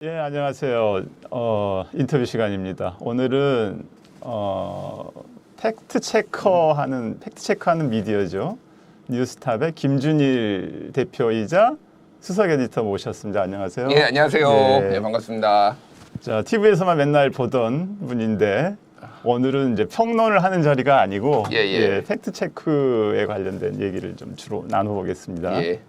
예, 안녕하세요. 인터뷰 시간입니다. 오늘은 팩트 체크하는 미디어죠. 뉴스탑의 김준일 대표이자 수석 에디터 모셨습니다. 안녕하세요. 예, 안녕하세요. 예. 네, 반갑습니다. 자, TV에서만 맨날 보던 분인데 오늘은 이제 평론을 하는 자리가 아니고 예. 팩트 체크에 관련된 얘기를 좀 주로 나눠보겠습니다. 예.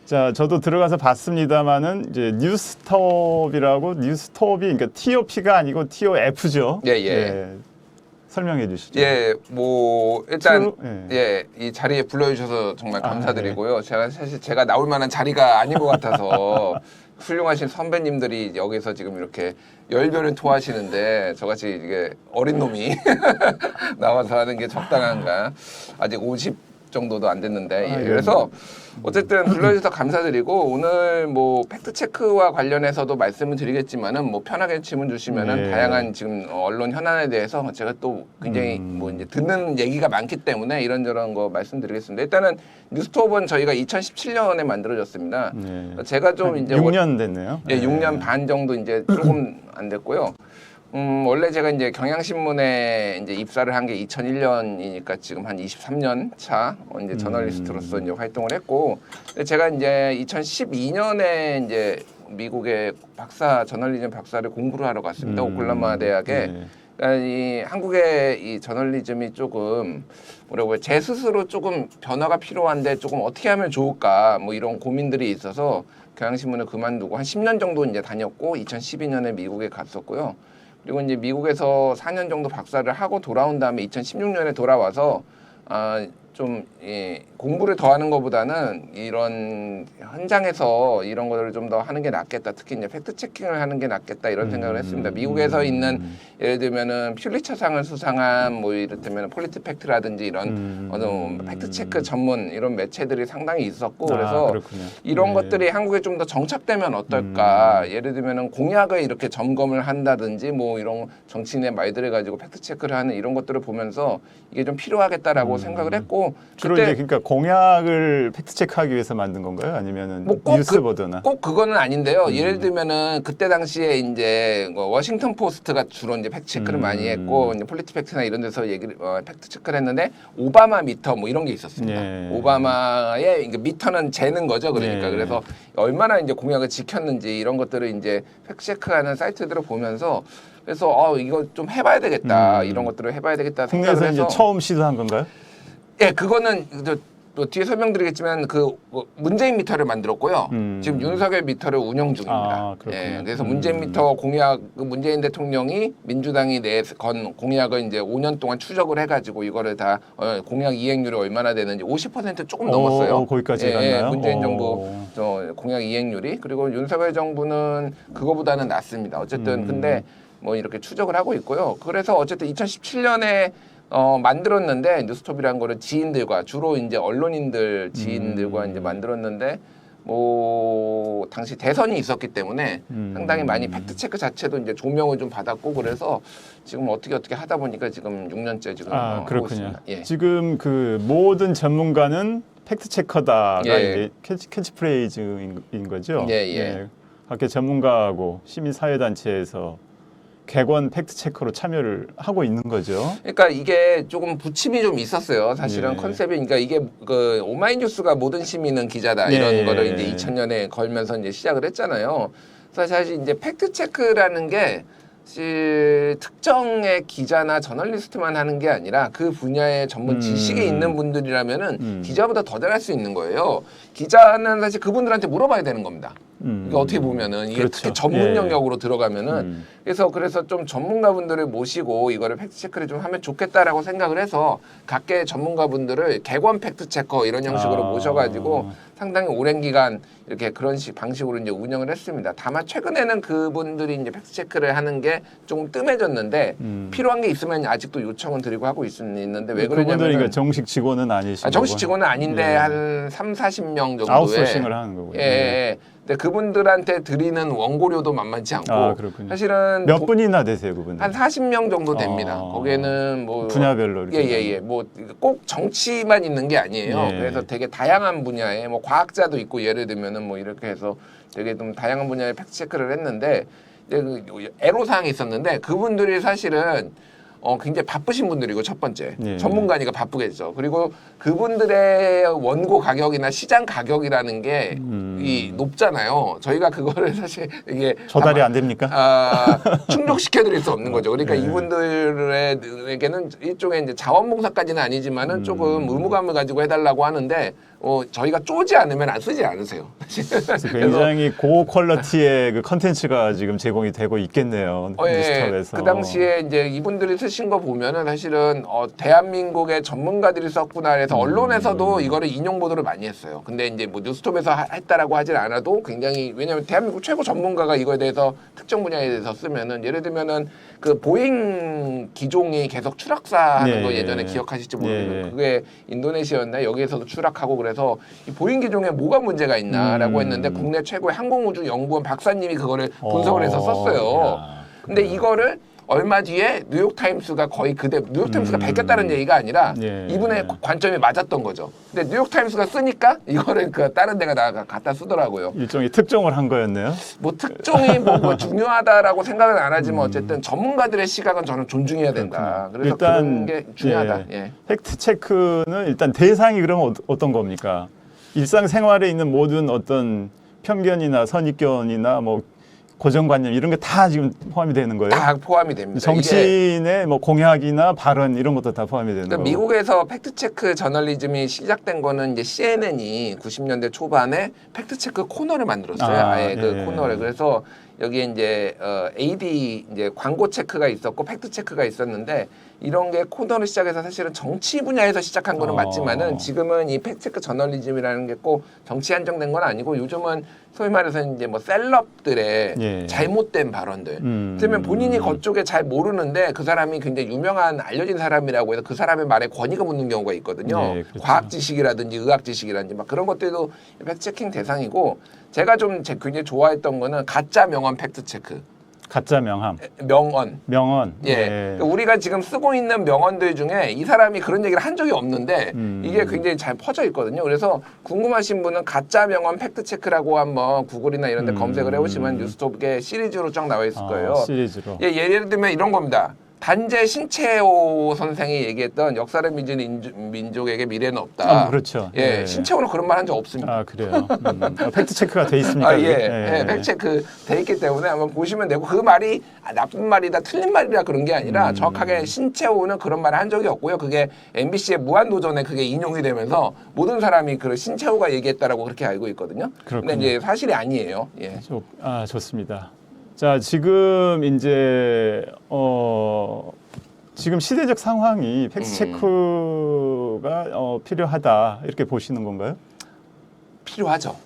자, 저도 들어가서 봤습니다만은 이제 뉴스톱이 그러니까 TOP가 아니고 TOF죠. 예. 설명해 주시죠. 예, 뭐 일단 예. 이 자리에 불러주셔서 정말 감사드리고요. 제가 나올 만한 자리가 아닌 것 같아서 훌륭하신 선배님들이 여기서 지금 이렇게 열변을 토하시는데 저같이 이게 어린 놈이 나와서 하는 게 적당한가? 아직 50 정도도 안 됐는데 그래서 어쨌든 불러주셔서 감사드리고 오늘 뭐 팩트 체크와 관련해서도 말씀을 드리겠지만은 뭐 편하게 질문 주시면은 다양한 지금 언론 현안에 대해서 제가 또 굉장히 뭐 이제 듣는 얘기가 많기 때문에 이런저런 거 말씀드리겠습니다. 일단은 뉴스톱은 저희가 2017년에 만들어졌습니다. 제가 좀 이제 6년 됐네요. 예, 6년 반 정도 이제 조금 안 됐고요. 원래 제가 이제 경향신문에 이제 입사를 한 게 2001년이니까 지금 한 23년 차 이제 저널리스트로서 이제 활동을 했고, 근데 제가 이제 2012년에 이제 미국의 저널리즘 박사를 공부를 하러 갔습니다. 오클라호마 대학에. 그러니까 이 한국의 이 저널리즘이 조금 뭐라고 제 스스로 조금 변화가 필요한데 조금 어떻게 하면 좋을까 뭐 이런 고민들이 있어서 경향신문을 그만두고 한 10년 정도 이제 다녔고 2012년에 미국에 갔었고요. 그리고 이제 미국에서 4년 정도 박사를 하고 돌아온 다음에 2016년에 돌아와서 좀 공부를 더 하는 것보다는 이런 현장에서 이런 것들을 좀 더 하는 게 낫겠다. 특히 이제 팩트 체킹을 하는 게 낫겠다 이런 생각을 했습니다. 미국에서 있는 예를 들면은 퓰리처상을 수상한 뭐 이를테면 폴리티팩트라든지 이런 팩트 체크 전문 이런 매체들이 상당히 있었고 그래서 이런 것들이 한국에 좀 더 정착되면 어떨까? 예를 들면은 공약을 이렇게 점검을 한다든지 뭐 이런 정치인의 말들을 가지고 팩트 체크를 하는 이런 것들을 보면서 이게 좀 필요하겠다라고 생각을 했고 주로 이제 그러니까 공약을 팩트 체크하기 위해서 만든 건가요? 아니면은 뭐 뉴스보드나 꼭 그거는 아닌데요. 예를 들면은 그때 당시에 이제 워싱턴 포스트가 주로 이제 팩트 체크를 많이 했고 이제 폴리티팩트나 이런 데서 팩트 체크를 했는데 오바마 미터 뭐 이런 게 있었습니다. 오바마의 그러니까 미터는 재는 거죠. 그러니까 그래서 얼마나 이제 공약을 지켰는지 이런 것들을 이제 팩트 체크하는 사이트들을 보면서 그래서 이거 좀 해봐야 되겠다 이런 것들을 해봐야 되겠다 생각을 해서 국내에서 이제 처음 시도한 건가요? 예, 그거는 또 뒤에 설명드리겠지만 그 문재인 미터를 만들었고요. 지금 윤석열 미터를 운영 중입니다. 예, 그래서 문재인 미터 공약 문재인 대통령이 민주당이 건 공약을 이제 5년 동안 추적을 해가지고 이거를 다 공약 이행률이 얼마나 되는지 50% 조금 넘었어요. 거기까지 갔나요? 문재인 정부 공약 이행률이 그리고 윤석열 정부는 그거보다는 낮습니다. 어쨌든 근데 뭐 이렇게 추적을 하고 있고요. 그래서 어쨌든 2017년에 만들었는데 뉴스톱이라는 거를 지인들과 주로 이제 언론인들 지인들과 이제 만들었는데 뭐 당시 대선이 있었기 때문에 상당히 많이 팩트 체크 자체도 이제 조명을 좀 받았고 그래서 지금 어떻게 하다 보니까 지금 6년째 지금 하고 있습니다. 예. 지금 그 모든 전문가는 팩트 체커다가 이제 캐치프레이즈인 거죠. 각계 전문가하고 시민 사회 단체에서 객원 팩트 체커로 참여를 하고 있는 거죠. 그러니까 이게 조금 부침이 좀 있었어요. 사실은 컨셉이 그러니까 이게 그 오마이뉴스가 모든 시민은 기자다 이런 거를 이제 2000년에 걸면서 이제 시작을 했잖아요. 그래서 사실 이제 팩트 체크라는 게 특정의 기자나 저널리스트만 하는 게 아니라 그 분야의 전문 지식이 있는 분들이라면은 기자보다 더 잘할 수 있는 거예요. 기자는 사실 그분들한테 물어봐야 되는 겁니다. 그러니까 어떻게 보면은 이게 특히 전문 영역으로 들어가면은 그래서 좀 전문가분들을 모시고 이거를 팩트 체크를 좀 하면 좋겠다라고 생각을 해서 각계 전문가분들을 객원 팩트 체커 이런 형식으로 모셔가지고 상당히 오랜 기간 이렇게 그런 방식으로 이제 운영을 했습니다. 다만 최근에는 그분들이 이제 팩트 체크를 하는 게 조금 뜸해졌는데 필요한 게 있으면 아직도 요청은 드리고 하고 있는데 왜 그러냐면 그분들이 정식 직원은 아니시고 정식 직원은 아닌데 한 30, 40명 정도의 아웃소싱을 하는 거고요. 근데 그분들한테 드리는 원고료도 만만치 않고 그렇군요. 사실은 몇 분이나 되세요, 그분들? 한 40명 정도 됩니다. 거기에는 뭐 분야별로 이렇게 뭐 꼭 정치만 있는 게 아니에요. 예. 그래서 되게 다양한 분야에 뭐 과학자도 있고 예를 들면은 뭐 이렇게 해서 되게 좀 다양한 분야의 팩트 체크를 했는데 이제 그 애로사항이 있었는데 그분들이 사실은 굉장히 바쁘신 분들이고 첫 번째 예. 전문가니까 바쁘겠죠. 그리고 그분들의 원고 가격이나 시장 가격이라는 게 이 높잖아요. 저희가 그거를 사실 이게 조달이 안 됩니까? 충족시켜 드릴 수 없는 거죠. 그러니까 예. 이분들에게는 일종의 이제 자원봉사까지는 아니지만은 조금 의무감을 가지고 해달라고 하는데 저희가 쪼지 않으면 안 쓰지 않으세요. 그래서 굉장히 고퀄리티의 그 컨텐츠가 지금 제공이 되고 있겠네요. 뉴스톱에서. 그 당시에 이제 이분들이 쓰신 거 보면은 사실은 대한민국의 전문가들이 썼구나 해서 언론에서도 이거를 인용 보도를 많이 했어요. 근데 이제 뭐 뉴스톱에서 했다라고 하진 않아도 굉장히 왜냐면 대한민국 최고 전문가가 이거에 대해서 특정 분야에 대해서 쓰면은 예를 들면은 그 보잉 기종이 계속 추락사하는 거 예전에 기억하실지 모르겠는데 그게 인도네시아였나 여기에서도 추락하고 그래서 이 보잉 기종에 뭐가 문제가 있나라고 했는데 국내 최고의 항공우주연구원 박사님이 그거를 분석을 해서 썼어요. 근데 이거를 얼마 뒤에 뉴욕타임스가 거의 뉴욕타임스가 베꼈다는 얘기가 아니라 이분의 관점이 맞았던 거죠. 근데 뉴욕타임스가 쓰니까 이거를 그 다른 데가 갖다 쓰더라고요. 일종의 특종을 한 거였네요. 뭐 특종이 뭐 중요하다라고 생각은 안 하지만 어쨌든 전문가들의 시각은 저는 존중해야 된다. 그래서 일단 그런 게 중요하다. 팩트 체크는 일단 대상이 그러면 어떤 겁니까? 일상생활에 있는 모든 어떤 편견이나 선입견이나 뭐 고정관념 이런 게 다 지금 포함이 되는 거예요? 다 포함이 됩니다. 정치인의 뭐 공약이나 발언 이런 것도 다 포함이 되는 거예요. 미국에서 팩트체크 저널리즘이 시작된 거는 이제 CNN이 90년대 초반에 팩트체크 코너를 만들었어요. 아예 그 코너를. 그래서 여기에 이제 AD 이제 광고 체크가 있었고 팩트 체크가 있었는데 이런 게 코너를 시작해서 사실은 정치 분야에서 시작한 거는 맞지만은 지금은 이 팩트 체크 저널리즘이라는 게 꼭 정치 한정된 건 아니고 요즘은 소위 말해서 이제 뭐 셀럽들의 잘못된 발언들. 그러면 본인이 그쪽에 잘 모르는데 그 사람이 굉장히 유명한 알려진 사람이라고 해서 그 사람의 말에 권위가 붙는 경우가 있거든요. 그렇죠. 과학 지식이라든지 의학 지식이라든지 막 그런 것들도 팩트 체킹 대상이고 제가 좀 굉장히 좋아했던 거는 가짜 명언 팩트 체크. 가짜 명함. 명언. 그러니까 우리가 지금 쓰고 있는 명언들 중에 이 사람이 그런 얘기를 한 적이 없는데 이게 굉장히 잘 퍼져 있거든요. 그래서 궁금하신 분은 가짜 명언 팩트 체크라고 한번 구글이나 이런 데 검색을 해보시면 뉴스톱에 시리즈로 쫙 나와 있을 거예요. 시리즈로. 예를 들면 이런 겁니다. 단재 신채호 선생이 얘기했던 역사를 믿는 민족에게 미래는 없다. 그렇죠. 신채호는 그런 말 한 적 없습니다. 그래요. 팩트 체크가 돼 있습니까? 팩트 체크 돼 있기 때문에 한번 보시면 되고 그 말이 나쁜 말이다, 틀린 말이다 그런 게 아니라 정확하게 신채호는 그런 말을 한 적이 없고요. 그게 MBC의 무한도전에 그게 인용이 되면서 모든 사람이 그 신채호가 얘기했다라고 그렇게 알고 있거든요. 그런데 이제 사실이 아니에요. 좋습니다. 자, 지금 이제 지금 시대적 상황이 팩트 체크가 필요하다 이렇게 보시는 건가요? 필요하죠.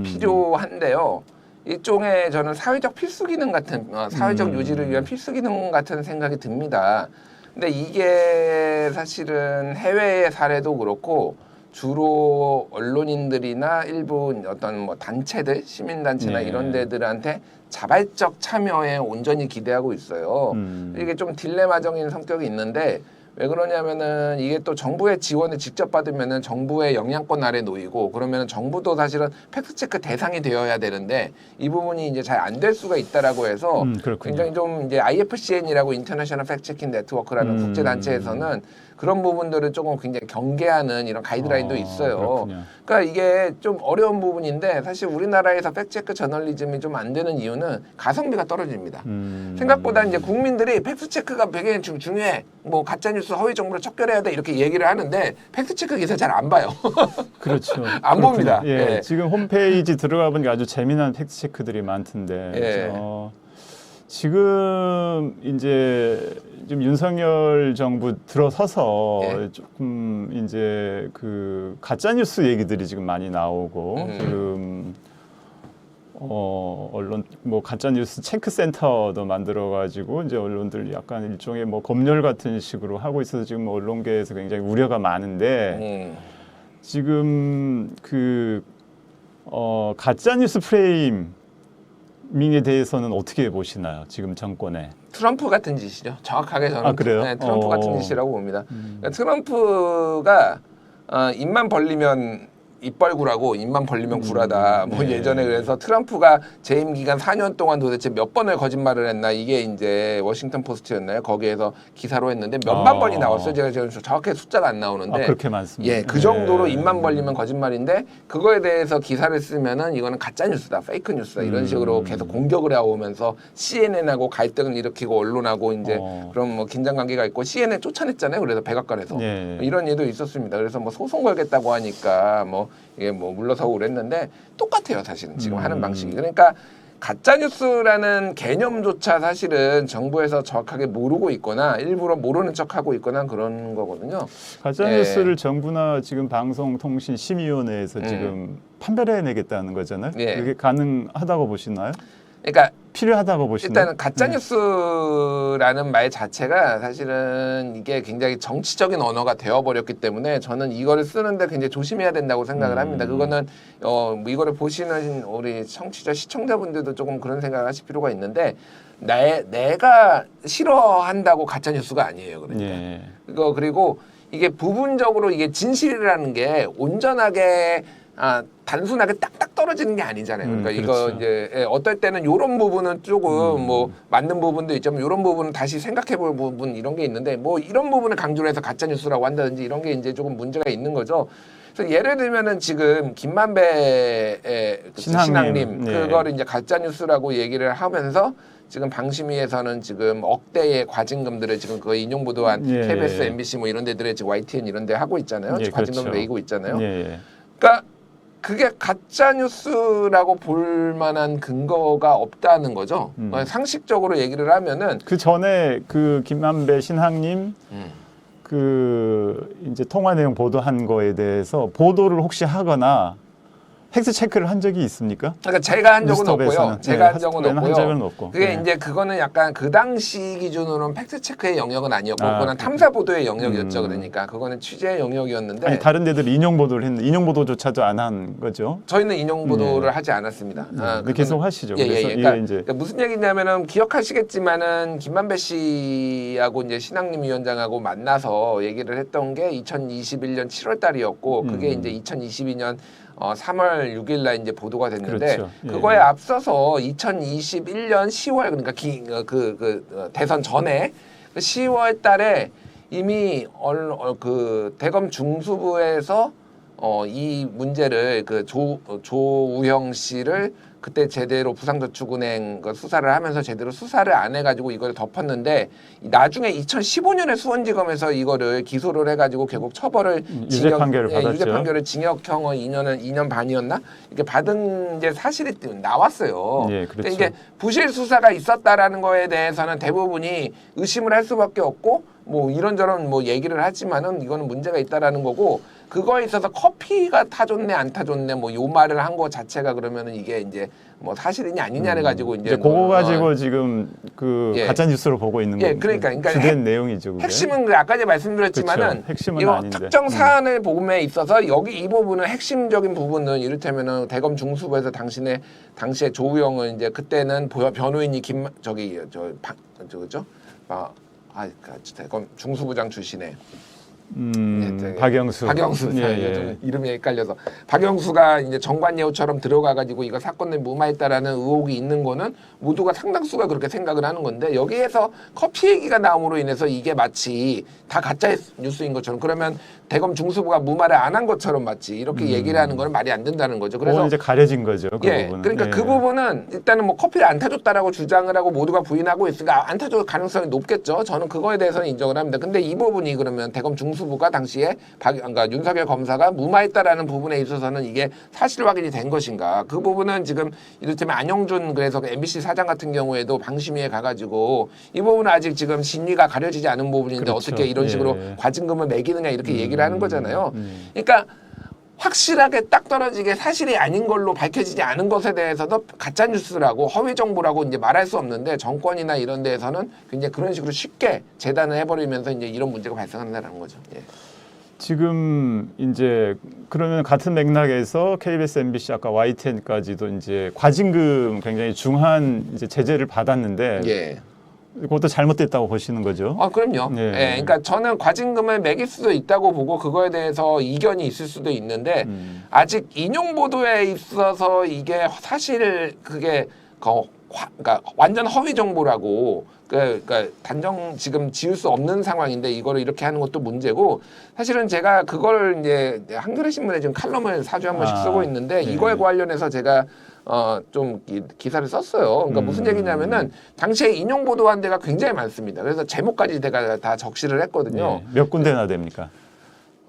필요한데요. 일종의 저는 사회적 필수 기능 같은 사회적 유지를 위한 필수 기능 같은 생각이 듭니다. 근데 이게 사실은 해외의 사례도 그렇고 주로 언론인들이나 일부 어떤 뭐 단체들, 시민단체나 이런 데들한테 자발적 참여에 온전히 기대하고 있어요. 이게 좀 딜레마적인 성격이 있는데 왜 그러냐면은 이게 또 정부의 지원을 직접 받으면은 정부의 영향권 아래 놓이고 그러면은 정부도 사실은 팩트체크 대상이 되어야 되는데 이 부분이 이제 잘 안 될 수가 있다라고 해서 굉장히 좀 이제 IFCN이라고 인터내셔널 팩트체킹 네트워크라는 국제 단체에서는 그런 부분들을 조금 굉장히 경계하는 이런 가이드라인도 있어요. 그렇군요. 그러니까 이게 좀 어려운 부분인데 사실 우리나라에서 팩트체크 저널리즘이 좀 안 되는 이유는 가성비가 떨어집니다. 생각보다 이제 국민들이 팩트체크가 되게 중요해. 뭐 가짜뉴스 허위 정보를 척결해야 돼 이렇게 얘기를 하는데 팩트체크 기사 잘 안 봐요. 그렇죠. 안 봅니다. 지금 홈페이지 들어가 보니까 아주 재미난 팩트체크들이 많던데 지금 이제 좀 윤석열 정부 들어서서 조금 이제 그 가짜 뉴스 얘기들이 지금 많이 나오고 지금 언론 뭐 가짜 뉴스 체크 센터도 만들어 가지고 이제 언론들 약간 일종의 뭐 검열 같은 식으로 하고 있어서 지금 언론계에서 굉장히 우려가 많은데 지금 그 가짜 뉴스 프레이밍에 대해서는 어떻게 보시나요? 지금 정권에. 트럼프 같은 짓이죠. 정확하게 저는 그래요? 네, 트럼프 같은 짓이라고 봅니다. 그러니까 트럼프가 입만 벌리면 입벌구라고 입만 벌리면 구라다. 뭐 네. 예전에 그래서 트럼프가 재임 기간 4년 동안 도대체 몇 번을 거짓말을 했나 이게 이제 워싱턴 포스트였나요? 거기에서 기사로 했는데 몇만 번이 나왔어요. 제가 지금 정확하게 숫자가 안 나오는데 그렇게 많습니다. 예, 그 정도로 입만 벌리면 거짓말인데 그거에 대해서 기사를 쓰면은 이거는 가짜 뉴스다, 페이크 뉴스다 이런 식으로 계속 공격을 해오면서 CNN하고 갈등을 일으키고 언론하고 이제 그런 뭐 긴장 관계가 있고 CNN 쫓아냈잖아요. 그래서 백악관에서 이런 일도 있었습니다. 그래서 뭐 소송 걸겠다고 하니까 뭐 이게 뭐 물러서고 그랬는데 똑같아요, 사실은 지금 하는 방식이. 그러니까 가짜 뉴스라는 개념조차 사실은 정부에서 정확하게 모르고 있거나 일부러 모르는 척하고 있거나 그런 거거든요. 가짜 뉴스를 정부나 지금 방송통신심의위원회에서 지금 판별해 내겠다는 거잖아요. 그게 가능하다고 보시나요? 그러니까 필요하다고 보시나요? 일단은 가짜 뉴스라는 말 자체가 사실은 이게 굉장히 정치적인 언어가 되어버렸기 때문에 저는 이거를 쓰는데 굉장히 조심해야 된다고 생각을 합니다. 그거는 이거를 보시는 우리 청취자 시청자분들도 조금 그런 생각을 하실 필요가 있는데 내가 싫어한다고 가짜 뉴스가 아니에요. 그러니까 그리고 이게 부분적으로 이게 진실이라는 게 온전하게 단순하게 딱딱 떨어지는 게 아니잖아요. 그러니까 그렇죠. 이거 이제 어떨 때는 이런 부분은 조금 뭐 맞는 부분도 있지만 이런 부분은 다시 생각해볼 부분 이런 게 있는데 뭐 이런 부분을 강조를 해서 가짜 뉴스라고 한다든지 이런 게 이제 조금 문제가 있는 거죠. 그래서 예를 들면은 지금 김만배 신앙님 그거를 이제 가짜 뉴스라고 얘기를 하면서 지금 방심위에서는 지금 억대의 과징금들을 지금 그 인용 보도한 KBS, MBC 뭐 이런 데들에 지금 YTN 이런 데 하고 있잖아요. 과징금을 매기고 있잖아요. 그러니까 그게 가짜 뉴스라고 볼 만한 근거가 없다는 거죠. 상식적으로 얘기를 하면은 그 전에 그 김만배 신학님 그 이제 통화 내용 보도한 거에 대해서 보도를 혹시 하거나 팩트 체크를 한 적이 있습니까? 그러니까 제가 한 적은 없고요. 제가 한 적은 없고요. 그게 이제 그거는 약간 그 당시 기준으로는 팩트 체크의 영역은 아니었고 그거는 탐사 보도의 영역이었죠. 그러니까 그거는 취재의 영역이었는데 아니, 다른 데들 인용 보도를 했는데 인용 보도조차도 안 한 거죠. 저희는 인용 보도를 하지 않았습니다. 계속 하시죠. 그래서 그러니까 무슨 얘기냐면은 기억하시겠지만은 김만배 씨하고 이제 신학님 위원장하고 만나서 얘기를 했던 게 2021년 7월 달이었고 그게 이제 2022년 3월 6일 날 이제 보도가 됐는데 그거에 앞서서 2021년 10월 그러니까 대선 전에 10월 달에 이미 그 대검 중수부에서 이 문제를 그 조우형 씨를 그때 제대로 부산저축은행 수사를 하면서 제대로 수사를 안 해가지고 이걸 덮었는데 나중에 2015년에 수원지검에서 이거를 기소를 해가지고 결국 처벌을 유죄 판결을 받았죠. 유죄 판결을 징역형을 2년 반이었나 이렇게 받은 이제 사실이 나왔어요. 근데 이게 부실 수사가 있었다라는 거에 대해서는 대부분이 의심을 할 수밖에 없고 뭐 이런저런 뭐 얘기를 하지만은 이거는 문제가 있다라는 거고. 그거에 있어서 커피가 타줬네 안 타줬네 뭐 요 말을 한 거 자체가 그러면은 이게 이제 뭐 사실이냐 아니냐를 가지고 이제 그거 가지고 지금 그 가짜 뉴스로 보고 있는 거 그러니까 주된 내용이죠. 그게? 핵심은 아까 제가 말씀드렸지만은 핵심은 이거 아닌데. 특정 사안을 보험에 있어서 여기 이 부분은 핵심적인 부분은 이를테면은 대검 중수부에서 당시에 조우영은 이제 그때는 변호인이 대검 중수부장 출신의 박영수. 이름이 헷갈려서 박영수가 이제 정관예우처럼 들어가가지고 이거 사건을 무마했다라는 의혹이 있는 거는 모두가 상당수가 그렇게 생각을 하는 건데 여기에서 커피 얘기가 나옴으로 인해서 이게 마치 다 가짜 뉴스인 것처럼 그러면 대검 중수부가 무마를 안 한 것처럼 마치 이렇게 얘기를 하는 거는 말이 안 된다는 거죠. 그래서 이제 가려진 거죠. 그 부분은. 그러니까 그 부분은 일단은 뭐 커피를 안 타줬다라고 주장을 하고 모두가 부인하고 있으니까 안 타줄 가능성이 높겠죠. 저는 그거에 대해서는 인정을 합니다. 근데 이 부분이 그러면 대검 중수부가 당시에 그러니까 윤석열 검사가 무마했다라는 부분에 있어서는 이게 사실 확인이 된 것인가? 그 부분은 지금 이를테면 안영준 그래서 그 MBC 사장 같은 경우에도 방심위에 가가지고 이 부분은 아직 지금 진위가 가려지지 않은 부분인데 어떻게 이런 식으로 과징금을 매기느냐 이렇게 얘기를 하는 거잖아요. 그러니까 확실하게 딱 떨어지게 사실이 아닌 걸로 밝혀지지 않은 것에 대해서도 가짜 뉴스라고 허위 정보라고 이제 말할 수 없는데 정권이나 이런 데에서는 굉장히 그런 식으로 쉽게 재단을 해버리면서 이제 이런 문제가 발생한다는 거죠. 지금 이제 그러면 같은 맥락에서 KBS, MBC 아까 YTN까지도 이제 과징금 굉장히 중한 이제 제재를 받았는데 예. 그것도 잘못됐다고 보시는 거죠? 그럼요. 예. 예, 그러니까 저는 과징금을 매길 수도 있다고 보고 그거에 대해서 이견이 있을 수도 있는데 아직 인용 보도에 있어서 이게 사실 그게 그러니까 완전 허위 정보라고 그러니까 단정 지금 지을 수 없는 상황인데 이거를 이렇게 하는 것도 문제고 사실은 제가 그걸 이제 한겨레 신문에 지금 칼럼을 4주에 한 번씩 쓰고 있는데 이거에 관련해서 제가 좀 기사를 썼어요. 그러니까 무슨 얘기냐면은 당시에 인용 보도한 데가 굉장히 많습니다. 그래서 제목까지 제가 다 적시를 했거든요. 몇 군데나 됩니까?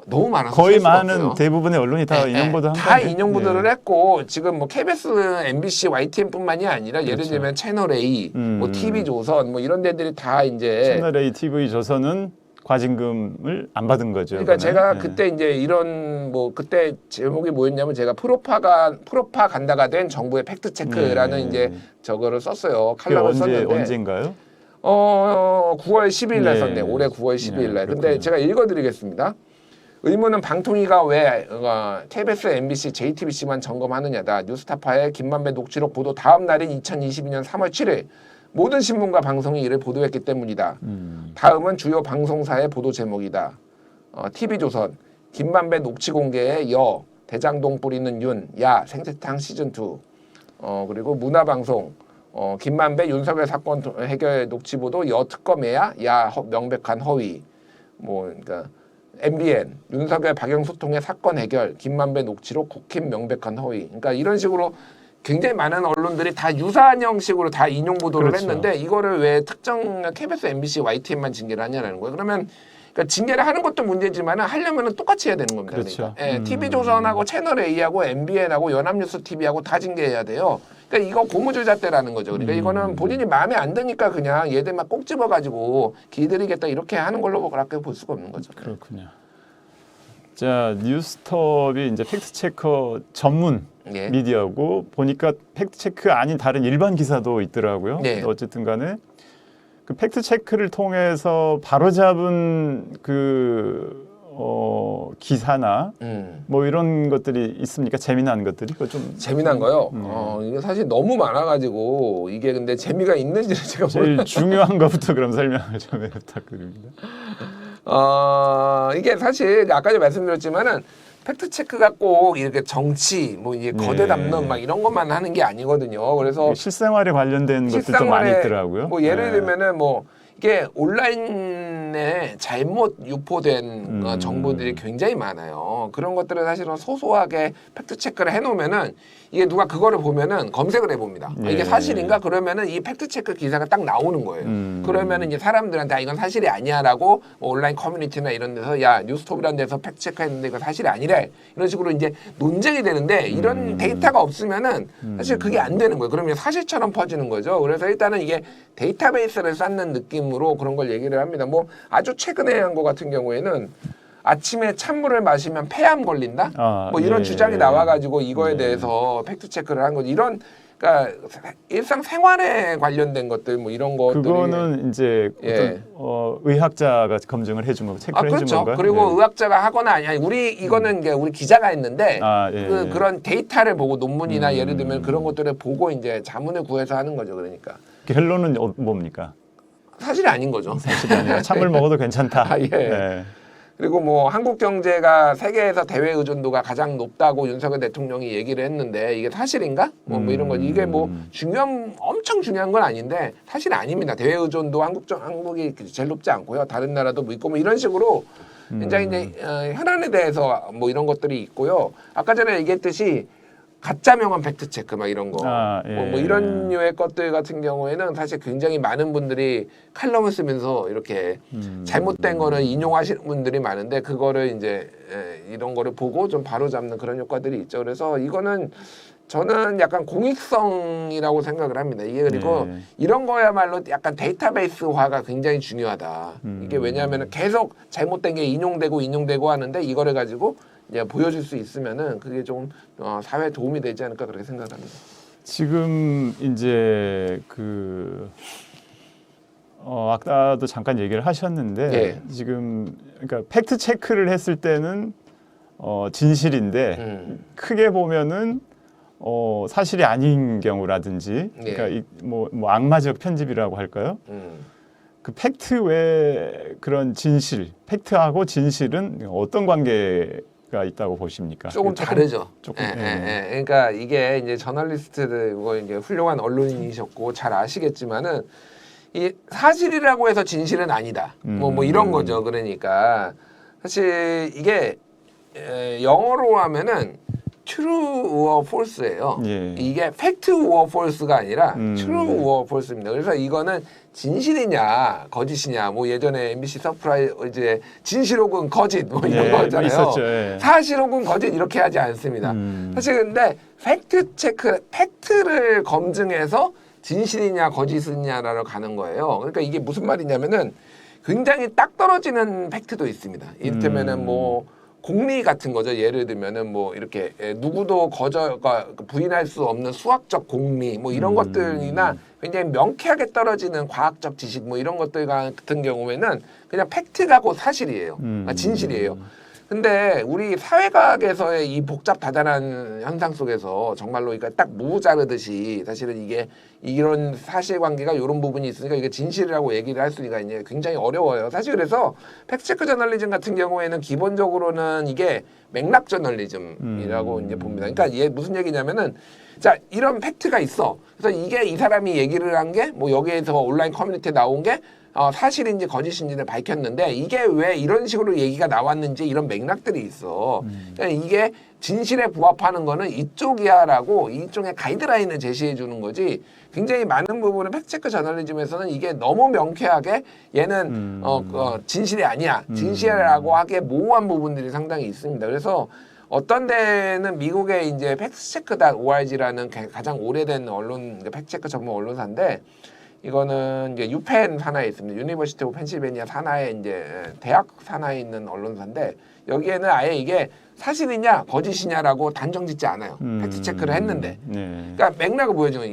너무 많아서 거의 셀 수가 많은 없어요. 대부분의 언론이 다 인용 보도한 다 건데. 인용 보도를 했고 지금 뭐 KBS, MBC, YTN뿐만이 아니라 예를 들면 채널 A, 뭐 TV 조선 뭐 이런 데들이 다 이제 채널 A, TV 조선은 과징금을 안 받은 거죠. 그러니까 이번에. 제가 그때 이제 이런 뭐 그때 제목이 뭐였냐면 제가 프로파간다가 된 정부의 팩트 체크라는 이제 저거를 썼어요. 칼럼을 썼는데 언제인가요? 9월 10일 날 썼네. 올해 9월 10일 날. 근데 그렇군요. 제가 읽어드리겠습니다. 의무는 방통위가 왜 KBS, MBC, JTBC만 점검하느냐다. 뉴스타파의 김만배 녹취록 보도 다음 날인 2022년 3월 7일 모든 신문과 방송이 이를 보도했기 때문이다. 다음은 주요 방송사의 보도 제목이다. TV조선 김만배 녹취 공개에 여 대장동 뿌리는 윤, 야 생태탕 시즌2 그리고 문화방송 김만배 윤석열 사건 해결 녹취 보도 여 특검에야 야 명백한 허위 뭐 그러니까 MBN 윤석열 박영수 통해 사건 해결 김만배 녹취록 국힘 명백한 허위 그러니까 이런 식으로 굉장히 많은 언론들이 다 유사한 형식으로 다 인용 보도를 그렇죠. 했는데 이거를 왜 특정 KBS, MBC, YTN만 징계를 하냐는 거예요. 그러면 그러니까 징계를 하는 것도 문제지만 하려면 똑같이 해야 되는 겁니다. 그렇죠. 그러니까 TV조선하고 채널 A하고 MBN하고 연합뉴스 TV하고 다 징계해야 돼요. 그러니까 이거 고무줄잣대라는 거죠. 그러니까 이거는 본인이 마음에 안 드니까 그냥 얘들만 꼭 집어가지고 길들이겠다 이렇게 하는 걸로밖에 볼 수가 없는 거죠. 그렇군요. 자, 뉴스톱이 이제 팩트체커 전문 예. 미디어고 보니까 팩트체크 아닌 다른 일반 기사도 있더라고요. 네. 어쨌든 간에 그 팩트체크를 통해서 바로잡은 기사나 뭐 이런 것들이 있습니까? 재미난 것들이? 그거 좀 재미난 거요? 이게 사실 너무 많아가지고 이게 근데 재미가 있는지는 제가 제일 중요한 것부터 그럼 설명을 좀 부탁드립니다. 이게 사실 아까 전에 말씀드렸지만은 팩트 체크가 꼭 이렇게 정치 뭐 이게 거대 담론 막 이런 것만 하는 게 아니거든요. 그래서 실생활에 관련된 것들도 많이 있더라고요. 뭐 예를 들면은 뭐 이게 온라인에 잘못 유포된 정보들이 굉장히 많아요. 그런 것들을 사실은 소소하게 팩트 체크를 해놓으면은 이게 누가 그거를 보면은 검색을 해봅니다. 이게 사실인가? 그러면은 이 팩트 체크 기사가 딱 나오는 거예요. 그러면은 이제 사람들한테 이건 사실이 아니야라고 뭐 온라인 커뮤니티나 이런 데서 야 뉴스톱이라는 데서 팩트 체크했는데 이거 사실이 아니래 이런 식으로 이제 논쟁이 되는데 이런 데이터가 없으면은 사실 그게 안 되는 거예요. 그러면 사실처럼 퍼지는 거죠. 그래서 일단은 이게 데이터베이스를 쌓는 느낌으로 그런 걸 얘기를 합니다. 뭐 아주 최근에 한 거 같은 경우에는 아침에 찬물을 마시면 폐암 걸린다? 뭐 이런 주장이 나와가지고 이거에 대해서 팩트 체크를 한 거죠. 이런 그러니까 일상 생활에 관련된 것들 뭐 이런 것들이 그거는 이제 어떤 의학자가 검증을 해준 거고 체크를 해준 그렇죠. 건가요? 그리고 의학자가 하거나 아니 이거는 이제 우리 기자가 했는데 그런 데이터를 보고 논문이나 예를 들면 그런 것들을 보고 이제 자문을 구해서 하는 거죠. 그러니까 결론은 뭡니까? 사실이 아닌 거죠. 사실이 아니라 찬물 먹어도 괜찮다. 예. 네. 그리고 뭐 한국 경제가 세계에서 대외 의존도가 가장 높다고 윤석열 대통령이 얘기를 했는데 이게 사실인가? 뭐 이런 거 이게 뭐 엄청 중요한 건 아닌데 사실 아닙니다. 대외 의존도 한국이 제일 높지 않고요. 다른 나라도 뭐 있고 뭐 이런 식으로 굉장히 이제 현안에 대해서 뭐 이런 것들이 있고요. 아까 전에 얘기했듯이 가짜 명언 팩트 체크 막 이런 거 뭐 이런 류의 것들 같은 경우에는 사실 굉장히 많은 분들이 칼럼을 쓰면서 이렇게 잘못된 거를 인용하시는 분들이 많은데 그거를 이제 이런 거를 보고 좀 바로잡는 그런 효과들이 있죠. 그래서 이거는 저는 약간 공익성이라고 생각을 합니다. 이게 그리고 이런 거야말로 약간 데이터베이스화가 굉장히 중요하다. 이게 왜냐하면 계속 잘못된 게 인용되고 하는데 이거를 가지고 이제 보여줄 수 있으면은 그게 좀 사회에 도움이 되지 않을까 그렇게 생각합니다. 지금 이제 아까도 잠깐 얘기를 하셨는데 예. 지금 그러니까 팩트 체크를 했을 때는 진실인데 크게 보면은 사실이 아닌 경우라든지 예. 그러니까 뭐 악마적 편집이라고 할까요? 그 팩트 외에 그런 진실, 팩트하고 진실은 어떤 관계가 있다고 보십니까? 조금 다르죠. 조금. 그러니까 이게 이제 저널리스트들 이제 훌륭한 언론인이셨고 잘 아시겠지만은 이 사실이라고 해서 진실은 아니다. 뭐 이런 거죠. 그러니까 사실 이게 영어로 하면은 true or false예요. 예. 이게 fact or false가 아니라 true or false입니다. 그래서 이거는 진실이냐 거짓이냐 뭐 예전에 MBC 서프라이즈 진실 혹은 거짓 뭐 이런 거 있잖아요. 있었죠. 예. 사실 혹은 거짓 이렇게 하지 않습니다. 사실 근데 팩트 체크 팩트를 검증해서 진실이냐 거짓이냐로 가는 거예요. 그러니까 이게 무슨 말이냐면은 굉장히 딱 떨어지는 팩트도 있습니다. 이를테면은 뭐 공리 같은 거죠. 예를 들면은 뭐 이렇게 누구도 부인할 수 없는 수학적 공리 뭐 이런 것들이나 굉장히 명쾌하게 떨어지는 과학적 지식 뭐 이런 것들 같은 경우에는 그냥 팩트가 곧 사실이에요. 그러니까 진실이에요. 근데 우리 사회과학에서의 이 복잡다단한 현상 속에서 정말로 그러니까 딱 무 자르듯이 사실은 이게 이런 사실관계가 이런 부분이 있으니까 이게 진실이라고 얘기를 할 수가 이제 굉장히 어려워요. 사실 그래서 팩트체크 저널리즘 같은 경우에는 기본적으로는 이게 맥락 저널리즘이라고 이제 봅니다. 그러니까 이게 무슨 얘기냐면은 자 이런 팩트가 있어. 그래서 이게 이 사람이 얘기를 한 게 뭐 여기에서 온라인 커뮤니티에 나온 게 사실인지 거짓인지를 밝혔는데 이게 왜 이런 식으로 얘기가 나왔는지 이런 맥락들이 있어. 그러니까 이게 진실에 부합하는 거는 이쪽이야라고 이쪽의 가이드라인을 제시해 주는 거지. 굉장히 많은 부분은 팩트체크 저널리즘에서는 이게 너무 명쾌하게 얘는 진실이 아니야. 진실이라고 하기에 모호한 부분들이 상당히 있습니다. 그래서 어떤 데는 미국의 이제 팩트체크.org라는 가장 오래된 언론 팩트체크 전문 언론사인데 이거는 이제 유펜 산하에 있습니다. 유니버시티 오브 펜실베니아 산하에 이제 대학 산하에 있는 언론사인데 여기에는 아예 이게 사실이냐 거짓이냐라고 단정짓지 않아요. 팩트 체크를 했는데. 그러니까 맥락을 보여주는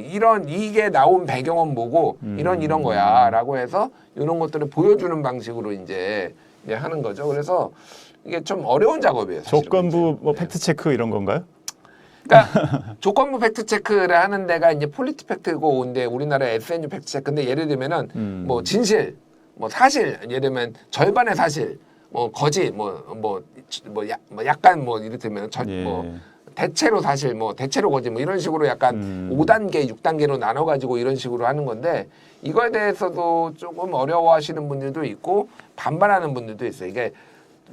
이게 나온 배경은 뭐고 이런 거야라고 해서 이런 것들을 보여주는 방식으로 이제 하는 거죠. 그래서 이게 좀 어려운 작업이에요. 사실은. 조건부 뭐 팩트 체크 이런 건가요? 그러니까 조건부 팩트 체크를 하는 데가 이제 폴리티 팩트고 근데 우리나라 SNU 팩트 체크인데 예를 들면은 뭐 진실, 뭐 사실, 예를 들면 절반의 사실, 뭐 거짓, 약간 뭐 이를테면 뭐 대체로 사실, 뭐 대체로 거짓, 뭐 이런 식으로 약간 5단계, 6단계로 나눠가지고 이런 식으로 하는 건데 이거에 대해서도 조금 어려워하시는 분들도 있고 반발하는 분들도 있어요. 이게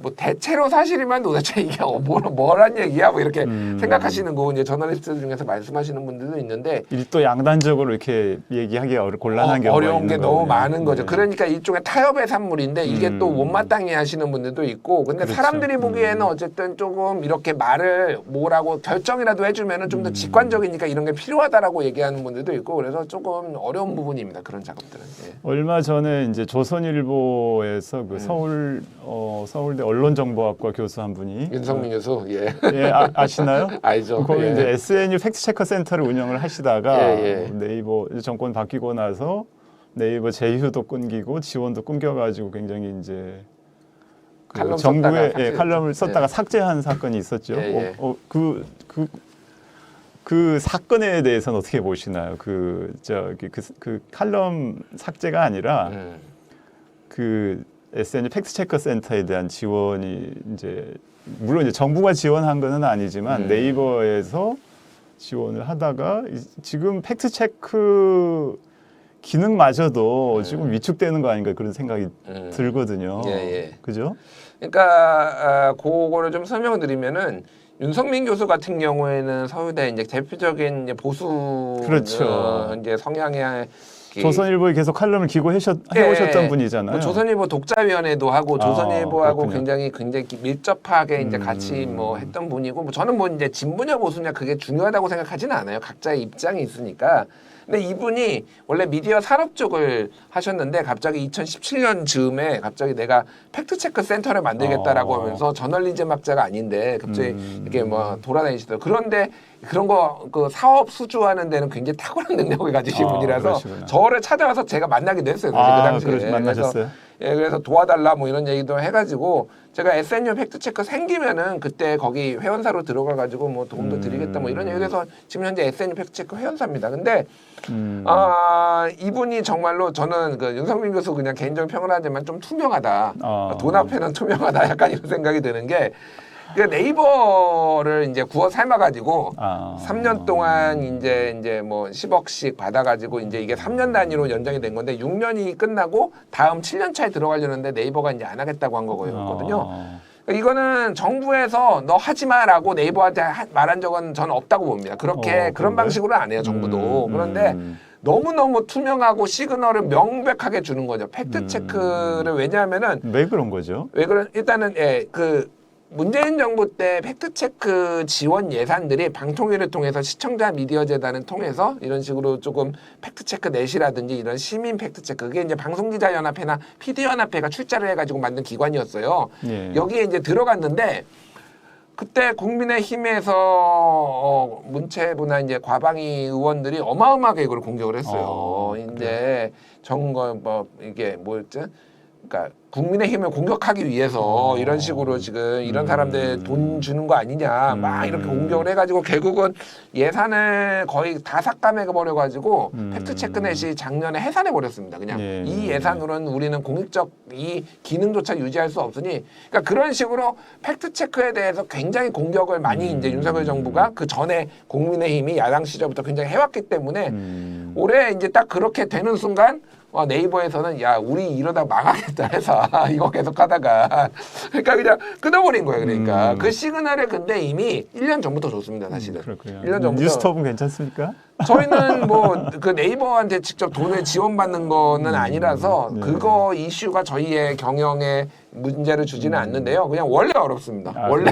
뭐 대체로 사실이면 도대체 이게 뭐란 얘기야? 뭐 이렇게 생각하시는 거 이제 저널리스트 중에서 말씀하시는 분들도 있는데 또 양단적으로 이렇게 얘기하기가 곤란한 경우가 어려운 게 너무 거군요. 많은 거죠. 그러니까 일종의 타협의 산물인데 이게 또 못마땅해 하시는 분들도 있고 근데 그렇죠. 사람들이 보기에는 어쨌든 조금 이렇게 말을 뭐라고 결정이라도 해주면은 좀 더 직관적이니까 이런 게 필요하다라고 얘기하는 분들도 있고 그래서 조금 어려운 부분입니다. 그런 작업들은. 예. 얼마 전에 이제 조선일보에서 그 서울대 언론정보학과 교수 한 분이 윤성민 교수, 예, 아시나요? 알죠. 거기 예. 이제 SNU 팩트체커 센터를 운영을 하시다가 예. 네이버 정권 바뀌고 나서 네이버 제휴도 끊기고 지원도 끊겨가지고 굉장히 이제 그 정부에 칼럼을 썼다가 삭제한 사건이 있었죠. 예. 그 사건에 대해서는 어떻게 보시나요? 그 칼럼 삭제가 아니라 그 SNU 팩트체커 센터에 대한 지원이 이제 물론 이제 정부가 지원한 것은 아니지만 네이버에서 지원을 하다가 지금 팩트체크 기능마저도 지금 위축되는 거 아닌가 그런 생각이 들거든요. 그죠? 그러니까 그거를 좀 설명을 드리면은 윤성민 교수 같은 경우에는 서울대 이제 대표적인 이제 보수 그렇죠. 이제 성향의 조선일보에 계속 칼럼을 해오셨던 분이잖아요. 뭐 조선일보 독자위원회도 하고 조선일보하고 그렇군요. 굉장히 밀접하게 이제 같이 뭐 했던 분이고 뭐 저는 뭐 이제 진보냐 보수냐 그게 중요하다고 생각하지는 않아요. 각자의 입장이 있으니까. 근데 이분이 원래 미디어 산업 쪽을 하셨는데 갑자기 2017년 즈음에 갑자기 내가 팩트체크 센터를 만들겠다라고 하면서 저널리즘 학자가 아닌데 갑자기 이렇게 뭐 돌아다니시더라고요. 그런데 그런 거 그 사업 수주하는 데는 굉장히 탁월한 능력을 가지신 분이라서 그러시구나. 저를 찾아와서 제가 만나기도 했어요. 사실 그 당시에. 그래서 만나셨어요? 그래서 도와달라 뭐 이런 얘기도 해가지고 제가 SNU 팩트체크 생기면은 그때 거기 회원사로 들어가가지고 뭐 도움도 드리겠다 뭐 이런 얘기해서 지금 현재 SNU 팩트체크 회원사입니다. 근데 이분이 정말로 저는 그 윤석민 교수 그냥 개인적인 평을 하지만 좀 투명하다. 돈 앞에는 투명하다. 약간 이런 생각이 드는 게 그 네이버를 이제 구워 삶아가지고 3년 동안 이제 뭐 10억씩 받아가지고 이제 이게 3년 단위로 연장이 된 건데 6년이 끝나고 다음 7년 차에 들어가려는데 네이버가 이제 안 하겠다고 한 거거든요. 이거는 정부에서 너 하지 마라고 네이버한테 말한 적은 저는 없다고 봅니다. 그런 방식으로는 안 해요, 정부도. 그런데 너무너무 투명하고 시그널을 명백하게 주는 거죠. 팩트 체크를 왜냐하면은 왜 그런 거죠? 일단은 문재인 정부 때 팩트체크 지원 예산들이 방통위를 통해서 시청자 미디어 재단을 통해서 이런 식으로 조금 팩트체크 넷이라든지 이런 시민 팩트체크 그게 이제 방송기자연합회나 PD연합회가 출자를 해가지고 만든 기관이었어요. 여기에 이제 들어갔는데 그때 국민의힘에서 문체부나 이제 과방위 의원들이 어마어마하게 이걸 공격을 했어요. 이제 정거 뭐 이게 뭐였지? 그러니까 국민의힘을 공격하기 위해서 이런 식으로 지금 이런 사람들 돈 주는 거 아니냐 막 이렇게 공격을 해가지고 결국은 예산을 거의 다 삭감해 버려가지고 팩트체크넷이 작년에 해산해 버렸습니다. 그냥 이 예산으로는 우리는 공익적 이 기능조차 유지할 수 없으니 그러니까 그런 식으로 팩트체크에 대해서 굉장히 공격을 많이 이제 윤석열 정부가 그 전에 국민의힘이 야당 시절부터 굉장히 해왔기 때문에 올해 이제 딱 그렇게 되는 순간 네이버에서는 야 우리 이러다 망하겠다 해서 이거 계속 하다가 그러니까 그냥 끊어버린 거예요. 그러니까 그 시그널을 근데 이미 1년 전부터 줬습니다. 사실은. 그렇군요. 1년 전부터. 뉴스톱은 괜찮습니까? 저희는 뭐 그 네이버한테 직접 돈을 지원받는 거는 아니라서 그거 이슈가 저희의 경영에 문제를 주지는 않는데요. 그냥 원래 어렵습니다. 원래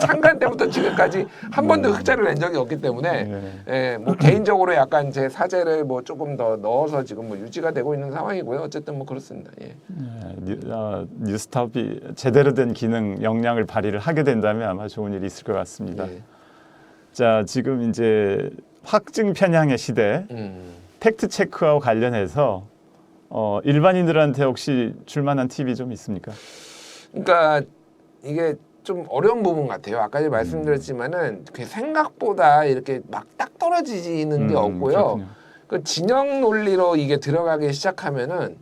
창간 때부터 지금까지 한 번도 흑자를 낸 적이 없기 때문에 뭐 개인적으로 약간 제 사재를 뭐 조금 더 넣어서 지금 뭐 유지가 되고 있는 상황이고요. 어쨌든 뭐 그렇습니다. 뉴스톱이 제대로 된 기능 역량을 발휘를 하게 된다면 아마 좋은 일이 있을 것 같습니다. 자, 지금 이제 확증 편향의 시대, 팩트 체크와 관련해서 일반인들한테 혹시 줄만한 팁이 좀 있습니까? 그러니까 이게 좀 어려운 부분 같아요. 아까 말씀드렸지만은 생각보다 이렇게 막 딱 떨어지는 게 없고요. 그렇군요. 그 진영 논리로 이게 들어가기 시작하면은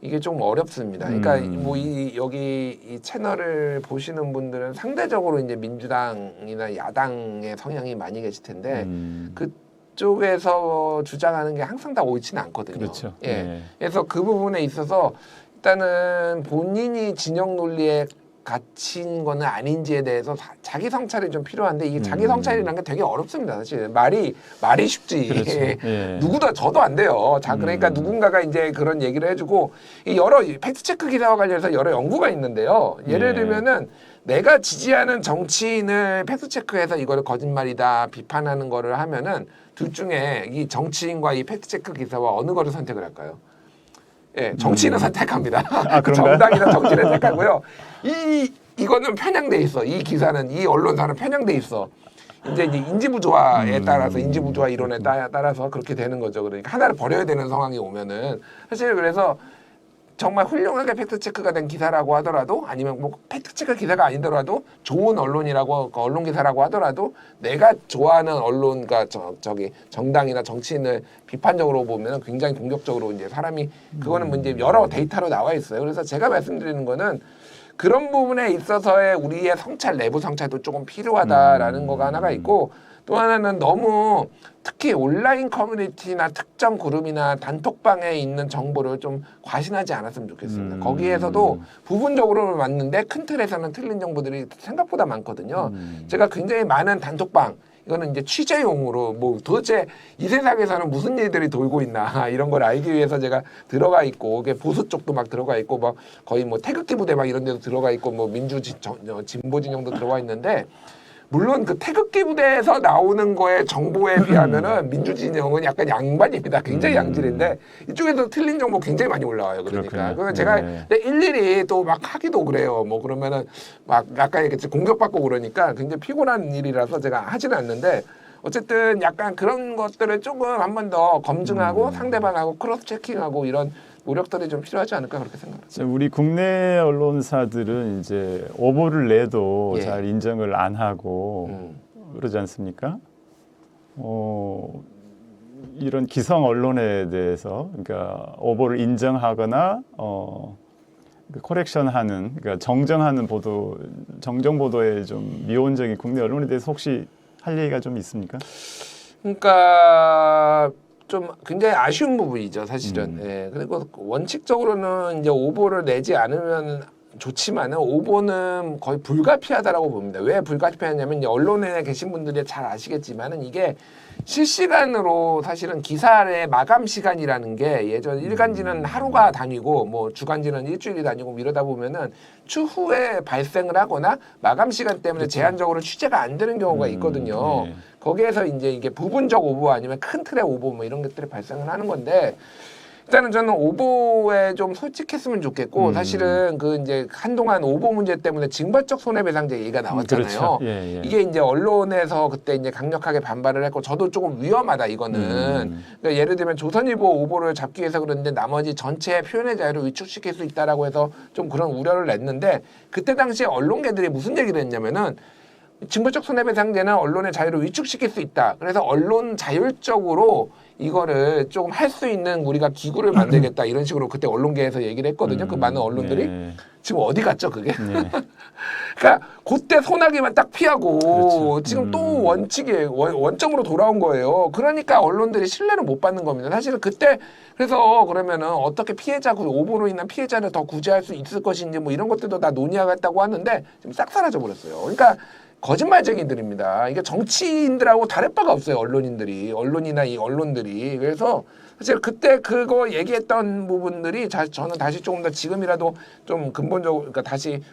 이게 좀 어렵습니다. 그러니까 뭐 여기 이 채널을 보시는 분들은 상대적으로 이제 민주당이나 야당의 성향이 많이 계실 텐데 그쪽에서 주장하는 게 항상 다 옳지는 않거든요. 그렇죠. 그래서 그 부분에 있어서 일단은 본인이 진영 논리에 갇힌 거는 아닌지에 대해서 자기 성찰이 좀 필요한데 이게 자기 성찰이라는 게 되게 어렵습니다. 사실 말이 쉽지. 그렇죠. 누구도 저도 안 돼요. 자 그러니까 누군가가 이제 그런 얘기를 해주고 여러 팩트체크 기사와 관련해서 여러 연구가 있는데요. 예를 들면은 내가 지지하는 정치인을 팩트체크해서 이거를 거짓말이다 비판하는 거를 하면은 둘 중에 이 정치인과 이 팩트체크 기사와 어느 거를 선택을 할까요? 정치인은 선택합니다. 정당이나 정치를 택하고요. 이거는 편향돼 있어. 이 기사는 이 언론사는 편향돼 있어. 이제 인지부조화에 따라서 인지부조화 이론에 따라서 그렇게 되는 거죠. 그러니까 하나를 버려야 되는 상황이 오면은 사실 그래서 정말 훌륭하게 팩트체크가 된 기사라고 하더라도 아니면 뭐 팩트체크 기사가 아니더라도 좋은 언론이라고 언론 기사라고 하더라도 내가 좋아하는 언론가 저기 정당이나 정치인을 비판적으로 보면 굉장히 공격적으로 이제 사람이 그거는 뭐 이제 여러 데이터로 나와 있어요. 그래서 제가 말씀드리는 거는 그런 부분에 있어서의 우리의 성찰 내부 성찰도 조금 필요하다라는 거가 하나가 있고 또 하나는 너무 특히 온라인 커뮤니티나 특정 그룹이나 단톡방에 있는 정보를 좀 과신하지 않았으면 좋겠습니다. 거기에서도 부분적으로 맞는데 큰 틀에서는 틀린 정보들이 생각보다 많거든요. 제가 굉장히 많은 단톡방 이거는 이제 취재용으로 뭐 도대체 이 세상에서는 무슨 일들이 돌고 있나 이런 걸 알기 위해서 제가 들어가 있고 보수 쪽도 막 들어가 있고 막 거의 뭐 태극기 부대 막 이런 데도 들어가 있고 뭐 민주 진보 진영도 들어가 있는데 물론 그 태극기 부대에서 나오는 거에 정보에 비하면은 민주진영은 약간 양반입니다. 굉장히 양질인데 이쪽에서 틀린 정보 굉장히 많이 올라와요. 그러니까 그래서 제가 일일이 또 막 하기도 그래요. 뭐 그러면은 막 아까 얘기했지 공격받고 그러니까 굉장히 피곤한 일이라서 제가 하지는 않는데 어쨌든 약간 그런 것들을 조금 한 번 더 검증하고 상대방하고 크로스 체킹하고 이런 노력들이 좀 필요하지 않을까 그렇게 생각합니다. 우리 국내 언론사들은 이제 오보를 내도 예. 잘 인정을 안 하고 그러지 않습니까? 이런 기성 언론에 대해서 그러니까 오보를 인정하거나 그 코렉션하는 그러니까 정정하는 보도, 정정 보도에 좀 미온적인 국내 언론에 대해서 혹시 할 얘기가 좀 있습니까? 그러니까 좀 굉장히 아쉬운 부분이죠, 사실은. 예. 그리고 원칙적으로는 이제 오보를 내지 않으면 좋지만은 오보는 거의 불가피하다라고 봅니다. 왜 불가피하냐면 이제 언론에 계신 분들이 잘 아시겠지만은 이게 실시간으로 사실은 기사의 마감 시간이라는 게 예전 일간지는 하루가 다니고 뭐 주간지는 일주일이 다니고 뭐 이러다 보면은 추후에 발생을 하거나 마감 시간 때문에 제한적으로 취재가 안 되는 경우가 있거든요. 네. 거기에서 이제 이게 부분적 오보 아니면 큰 틀의 오보 뭐 이런 것들이 발생을 하는 건데 일단은 저는 오보에 좀 솔직했으면 좋겠고 사실은 그 이제 한동안 오보 문제 때문에 징벌적 손해배상제 얘기가 나왔잖아요. 그렇죠. 예. 이게 이제 언론에서 그때 이제 강력하게 반발을 했고 저도 조금 위험하다 이거는 그러니까 예를 들면 조선일보 오보를 잡기 위해서 그러는데 나머지 전체 표현의 자유를 위축시킬 수 있다라고 해서 좀 그런 우려를 냈는데 그때 당시에 언론계들이 무슨 얘기를 했냐면은 징벌적 손해배상제는 언론의 자유를 위축시킬 수 있다. 그래서 언론 자율적으로 이거를 조금 할 수 있는 우리가 기구를 만들겠다 이런 식으로 그때 언론계에서 얘기를 했거든요. 그 많은 언론들이 지금 어디 갔죠 그게? 그러니까 그때 소나기만 딱 피하고 그렇죠. 지금 또 원점으로 돌아온 거예요. 그러니까 언론들이 신뢰를 못 받는 겁니다. 사실은 그때 그래서 그러면은 어떻게 피해자 그 오보로 인한 피해자를 더 구제할 수 있을 것인지 뭐 이런 것들도 다 논의하겠다고 하는데 지금 싹 사라져 버렸어요. 그러니까 거짓말쟁이들입니다. 이게 정치인들하고 다를 바가 없어요. 언론이나 이 언론들이. 그래서 사실 그때 그거 얘기했던 부분들이 저는 다시 조금 더 지금이라도 좀 근본적으로 그러니까 다시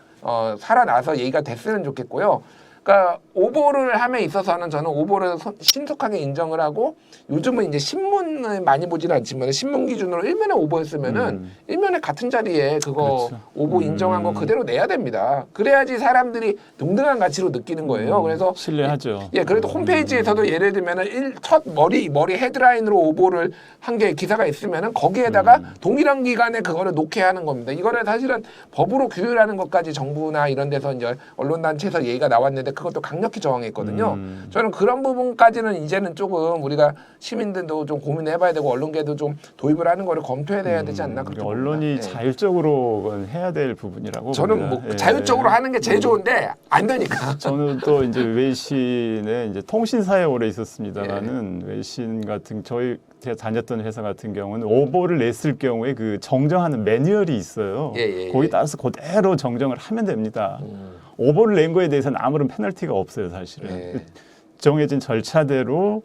살아나서 얘기가 됐으면 좋겠고요. 그러니까 오보를 함에 있어서는 저는 오보를 신속하게 인정을 하고 요즘은 이제 신문을 많이 보지는 않지만 신문 기준으로 일면에 오보했으면은 일면에 같은 자리에 그거 그렇죠. 오보 인정한 거 그대로 내야 됩니다. 그래야지 사람들이 동등한 가치로 느끼는 거예요. 그래서 신뢰하죠. 예, 그래도 홈페이지에서도 예를 들면은 첫 머리 헤드라인으로 오보를 한 개 기사가 있으면은 거기에다가 동일한 기간에 그거를 놓게 하는 겁니다. 이거를 사실은 법으로 규율하는 것까지 정부나 이런 데서 이제 언론단체에서 얘기가 나왔는데 그것도 강력히 저항했거든요. 저는 그런 부분까지는 이제는 조금 우리가 시민들도 좀 고민해봐야 되고 언론계도 좀 도입을 하는 거를 검토해야 되지 않나 그렇게 언론이 봅니다. 자율적으로 해야 될 부분이라고 저는 봅니다. 뭐 자율적으로 하는 게 제일 좋은데 안 되니까. 저는 또 이제 외신에 이제 통신사에 오래 있었습니다만은 외신 같은 제가 다녔던 회사 같은 경우는 오보를 냈을 경우에 그 정정하는 매뉴얼이 있어요. 거기 따라서 그대로 정정을 하면 됩니다. 오보를 낸 거에 대해서는 아무런 페널티가 없어요, 사실은. 정해진 절차대로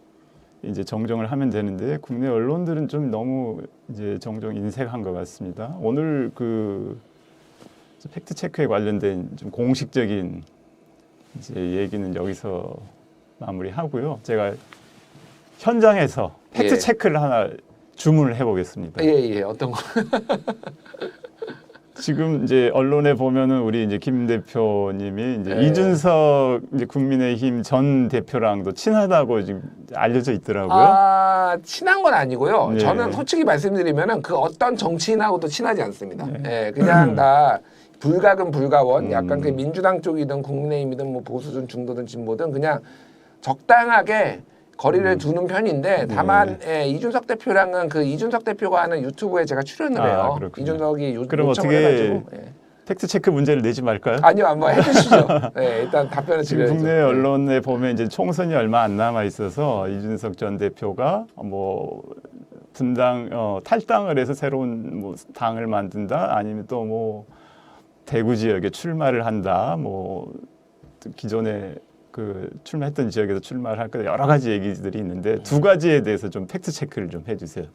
이제 정정을 하면 되는데 국내 언론들은 좀 너무 이제 정정 인색한 것 같습니다. 오늘 그 팩트 체크에 관련된 좀 공식적인 이제 얘기는 여기서 마무리하고요. 제가 현장에서 팩트 체크를 하나 주문을 해보겠습니다. 어떤 거? 지금 이제 언론에 보면은 우리 이제 김 대표님이 이제 이준석 이제 국민의힘 전 대표랑도 친하다고 지금 알려져 있더라고요. 친한 건 아니고요. 저는 솔직히 말씀드리면은 그 어떤 정치인하고도 친하지 않습니다. 그냥 다 불가근 불가원, 약간 그 민주당 쪽이든 국민의힘이든 뭐 보수든 중도든 진보든 그냥 적당하게 거리를 두는 편인데 다만 이준석 대표랑은 그 이준석 대표가 하는 유튜브에 제가 출연을 해요. 그렇군요. 이준석이 그럼 요청을 어떻게 해가지고 팩트 체크 문제를 내지 말까요? 아니요, 한번 해주시죠. 일단 답변을 지금 드려야죠. 국내 언론에 보면 이제 총선이 얼마 안 남아 있어서 이준석 전 대표가 뭐 분당 탈당을 해서 새로운 뭐 당을 만든다, 아니면 또 뭐 대구 지역에 출마를 한다, 뭐 기존에 그 출마했던 지역에서 출마를 할 거다, 여러 가지 얘기들이 있는데 두 가지에 대해서 좀 팩트 체크를 좀 해주세요.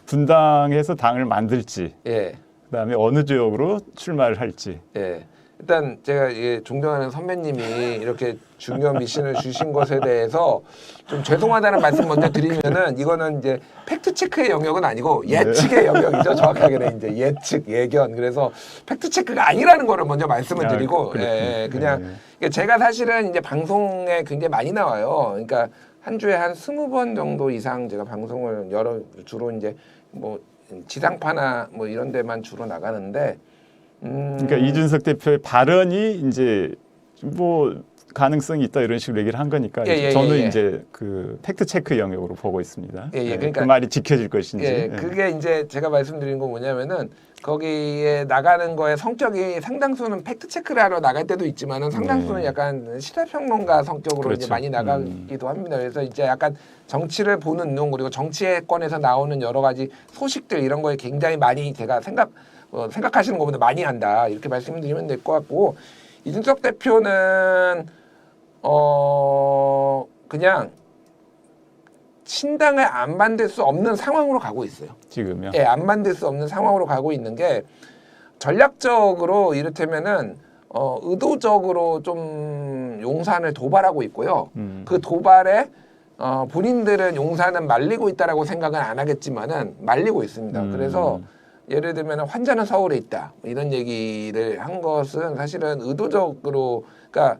분당에서 당을 만들지, 그다음에 어느 지역으로 출마를 할지. 일단 제가 존경하는 선배님이 이렇게 중요한 미션을 주신 것에 대해서 좀 죄송하다는 말씀 먼저 드리면은 이거는 이제 팩트 체크의 영역은 아니고 예측의 영역이죠. 정확하게는 이제 예측, 예견. 그래서 팩트 체크가 아니라는 거를 먼저 말씀을 드리고 그냥 제가 사실은 이제 방송에 굉장히 많이 나와요. 그러니까 한 주에 한 20번 정도 이상 제가 방송을 주로 이제 뭐 지상파나 뭐 이런 데만 주로 나가는데 그러니까 이준석 대표의 발언이 이제 뭐 가능성이 있다 이런 식으로 얘기를 한 거니까 저는 이제 그 팩트 체크 영역으로 보고 있습니다. 그러니까 그 말이 지켜질 것인지. 그게 이제 제가 말씀드린 건 뭐냐면은 거기에 나가는 거에 성격이 상당수는 팩트 체크를 하러 나갈 때도 있지만은 상당수는 약간 시사평론가 성격으로 그렇죠. 이제 많이 나가기도 합니다. 그래서 이제 약간 정치를 보는 눈 그리고 정치권에서 나오는 여러 가지 소식들 이런 거에 굉장히 많이 제가 생각하시는 것보다 많이 한다 이렇게 말씀드리면 될 것 같고 이준석 대표는 그냥 신당을 안 만들 수 없는 상황으로 가고 있어요. 지금요? 예, 안 만들 수 없는 상황으로 가고 있는 게 전략적으로 이를테면은 의도적으로 좀 용산을 도발하고 있고요. 그 도발에 본인들은 용산은 말리고 있다라고 생각은 안 하겠지만은 말리고 있습니다. 그래서 예를 들면 환자는 서울에 있다 이런 얘기를 한 것은 사실은 의도적으로 그러니까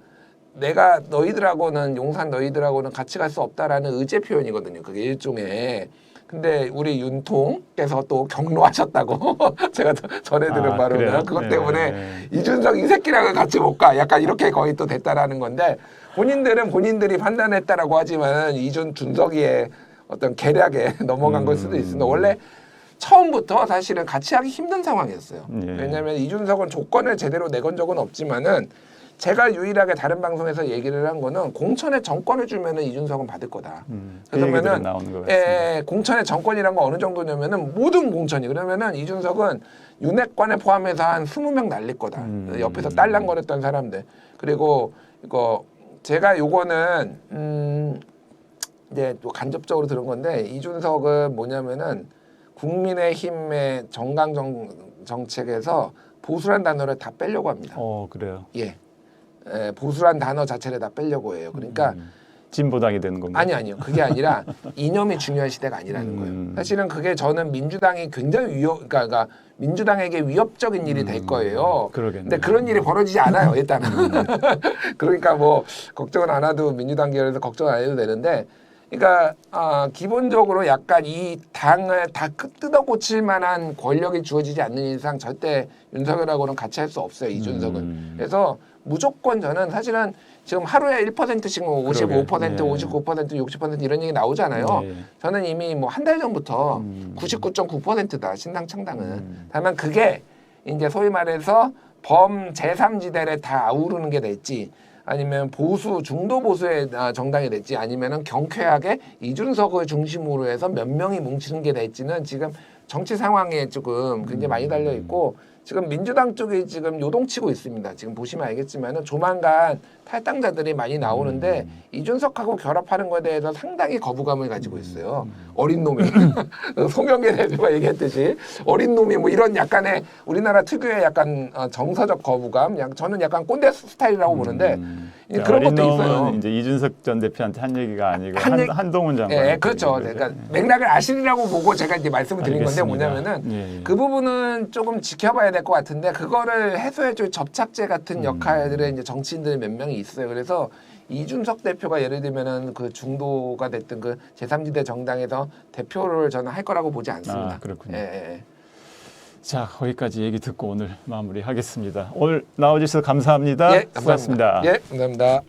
내가 너희들하고는 용산 너희들하고는 같이 갈 수 없다라는 의제 표현이거든요. 그게 일종의. 근데 우리 윤통께서 또 경로하셨다고 제가 전해 들은 바로는 그것 때문에 이준석 이 새끼랑은 같이 못 가. 약간 이렇게 거의 또 됐다라는 건데 본인들은 본인들이 판단했다라고 하지만 준석이의 어떤 계략에 넘어간 걸 수도 있습니다. 원래 처음부터 사실은 같이 하기 힘든 상황이었어요. 왜냐하면 이준석은 조건을 제대로 내건 적은 없지만은 제가 유일하게 다른 방송에서 얘기를 한 거는 공천에 정권을 주면은 이준석은 받을 거다. 그러면은 공천의 정권이란 거 어느 정도냐면은 모든 공천이 그러면은 이준석은 윤핵관에 포함해서 한 20명 날릴 거다. 옆에서 딸랑거렸던 사람들. 그리고 이거 제가 요거는 이제 또 간접적으로 들은 건데 이준석은 뭐냐면은 국민의힘의 정강 정책에서 보수란 단어를 다 빼려고 합니다. 그래요. 예. 보수란 단어 자체를 다 빼려고 해요. 그러니까 진보당이 되는 건가요? 아니요. 그게 아니라 이념이 중요한 시대가 아니라는 거예요. 사실은 그게 저는 민주당이 굉장히 그러니까 민주당에게 위협적인 일이 될 거예요. 그러겠네요. 근데 그런 일이 벌어지지 않아요. 일단은. 그러니까 뭐 걱정은 안 해도 민주당 계열에서 걱정 안 해도 되는데 그러니까 기본적으로 약간 이 당을 다 뜯어 고칠 만한 권력이 주어지지 않는 이상 절대 윤석열하고는 같이 할 수 없어요. 이준석은. 그래서 무조건 저는 사실은 지금 하루에 1%씩 뭐 55%, 59%, 60% 이런 얘기 나오잖아요. 저는 이미 뭐 한 달 전부터 99.9%다. 신당 창당은. 다만 그게 이제 소위 말해서 범 제3지대를 다 아우르는 게 될지 아니면 중도 보수의 정당이 될지 아니면은 경쾌하게 이준석을 중심으로 해서 몇 명이 뭉치는 게 될지는 지금 정치 상황에 조금 굉장히 많이 달려 있고 지금 민주당 쪽이 지금 요동치고 있습니다. 지금 보시면 알겠지만은 조만간 탈당자들이 많이 나오는데 이준석하고 결합하는 것에 대해서 상당히 거부감을 가지고 있어요. 어린 놈이 송영길 대표가 얘기했듯이 어린 놈이 뭐 이런 약간의 우리나라 특유의 약간 정서적 거부감. 저는 약간 꼰대 스타일이라고 보는데 그런 것도 있어요. 이제 이준석 전 대표한테 한 얘기가 아니고 한동훈 장관. 예, 그렇죠. 그러니까 맥락을 아시리라고 보고 제가 이제 말씀을 드린 건데 뭐냐면은 그 부분은 조금 지켜봐야 될 것 같은데 그거를 해소해줄 접착제 같은 역할들의 이제 정치인들 몇 명이 있어요. 그래서 이준석 대표가 예를 들면은 그 중도가 됐든 그 제3지대 정당에서 대표를 저는 할 거라고 보지 않습니다. 그렇군요. 예. 자, 거기까지 얘기 듣고 오늘 마무리하겠습니다. 오늘 나와주셔서 감사합니다. 예, 감사합니다. 수고하셨습니다. 예, 감사합니다.